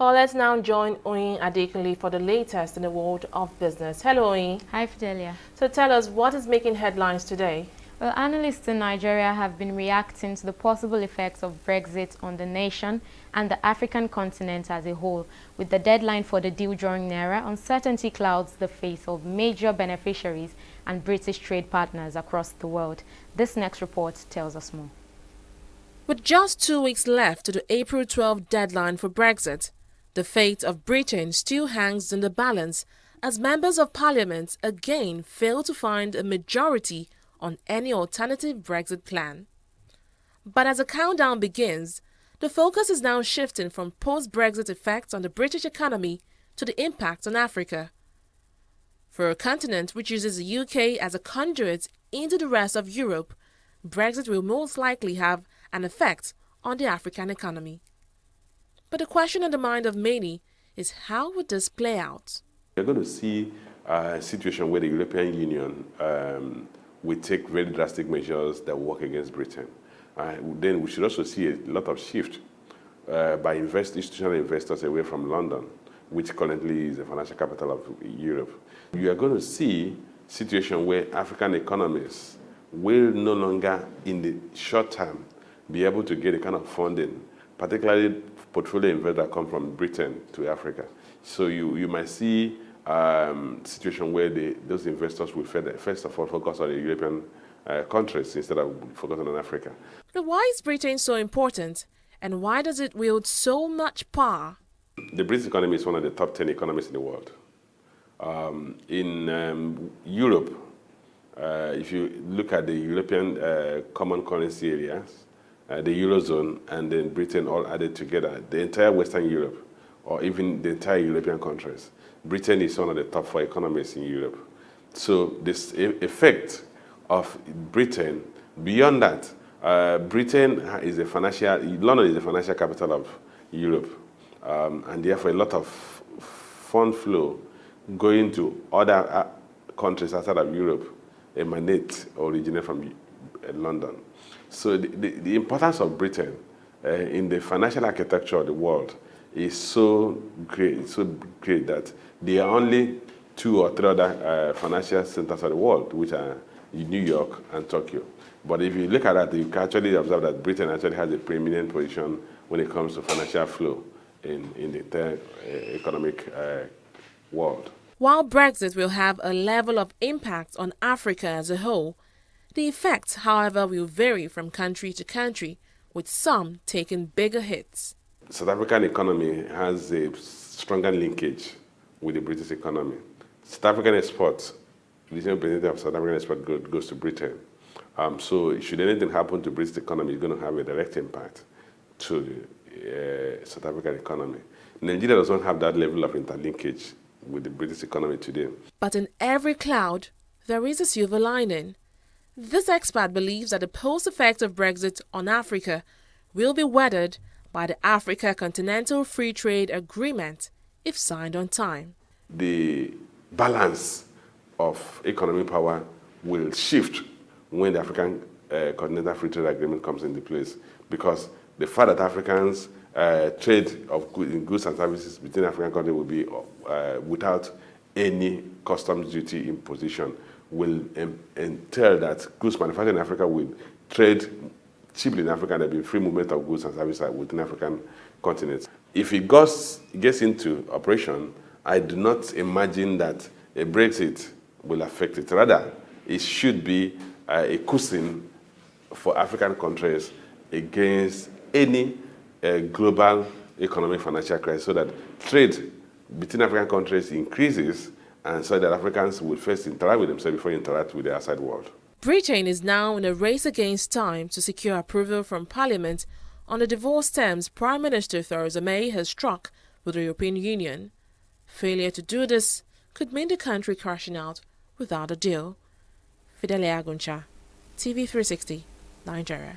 Well, let's now join Oyin Adekunle for the latest in the world of business. Hello, Oyin. Hi, Fidelia. So tell us, what is making headlines today? Well, analysts in Nigeria have been reacting to the possible effects of Brexit on the nation and the African continent as a whole. With the deadline for the deal drawing nearer, uncertainty clouds the face of major beneficiaries and British trade partners across the world. This next report tells us more. With just 2 weeks left to the April 12 deadline for Brexit, the fate of Britain still hangs in the balance as members of parliament again fail to find a majority on any alternative Brexit plan. But as the countdown begins, the focus is now shifting from post-Brexit effects on the British economy to the impact on Africa. For a continent which uses the UK as a conduit into the rest of Europe, Brexit will most likely have an effect on the African economy. But the question on the mind of many is, how would this play out? You're going to see a situation where the European Union will take very drastic measures that work against Britain. Then we should also see a lot of shift by institutional investors away from London, which currently is the financial capital of Europe. You are going to see a situation where African economies will no longer, in the short term, be able to get a kind of funding, particularly portfolio investors that come from Britain to Africa. So you might see a situation where those investors will first of all focus on the European countries instead of focusing on Africa. But why is Britain so important, and why does it wield so much power? The British economy is one of the top 10 economies in the world. In Europe, if you look at the European common currency areas, the Eurozone and then Britain all added together, the entire Western Europe, or even the entire European countries, Britain is one of the top 4 economies in Europe. So this effect of Britain, beyond that, Britain is London is the financial capital of Europe, and therefore a lot of fund flow going to other countries outside of Europe emanate or originate from London. So the importance of Britain in the financial architecture of the world is so great that there are only 2 or 3 other financial centers of the world, which are New York and Tokyo. But if you look at that, you can actually observe that Britain actually has a preeminent position when it comes to financial flow in the entire economic world. While Brexit will have a level of impact on Africa as a whole, the effects, however, will vary from country to country, with some taking bigger hits. South African economy has a stronger linkage with the British economy. South African exports, the same percentage of South African export goes to Britain. So should anything happen to British economy, it's going to have a direct impact to the South African economy. Nigeria does not have that level of interlinkage with the British economy today. But in every cloud, there is a silver lining. This expert believes that the post-effect of Brexit on Africa will be weathered by the Africa Continental Free Trade Agreement if signed on time. The balance of economic power will shift when the African Continental Free Trade Agreement comes into place, because the fact that Africans trade of goods and services between African countries will be without any customs duty imposition will entail that goods manufactured in Africa will trade cheaply in Africa, and there will be free movement of goods and services within African continents. If it gets into operation, I do not imagine that a Brexit will affect it. Rather, it should be a cushion for African countries against any global economic financial crisis, so that trade between African countries increases, and so that Africans will first interact with themselves before interact with the outside world. Britain is now in a race against time to secure approval from Parliament on the divorce terms Prime Minister Theresa May has struck with the European Union. Failure to do this could mean the country crashing out without a deal. Fidelia Aguncha, TV 360, Nigeria.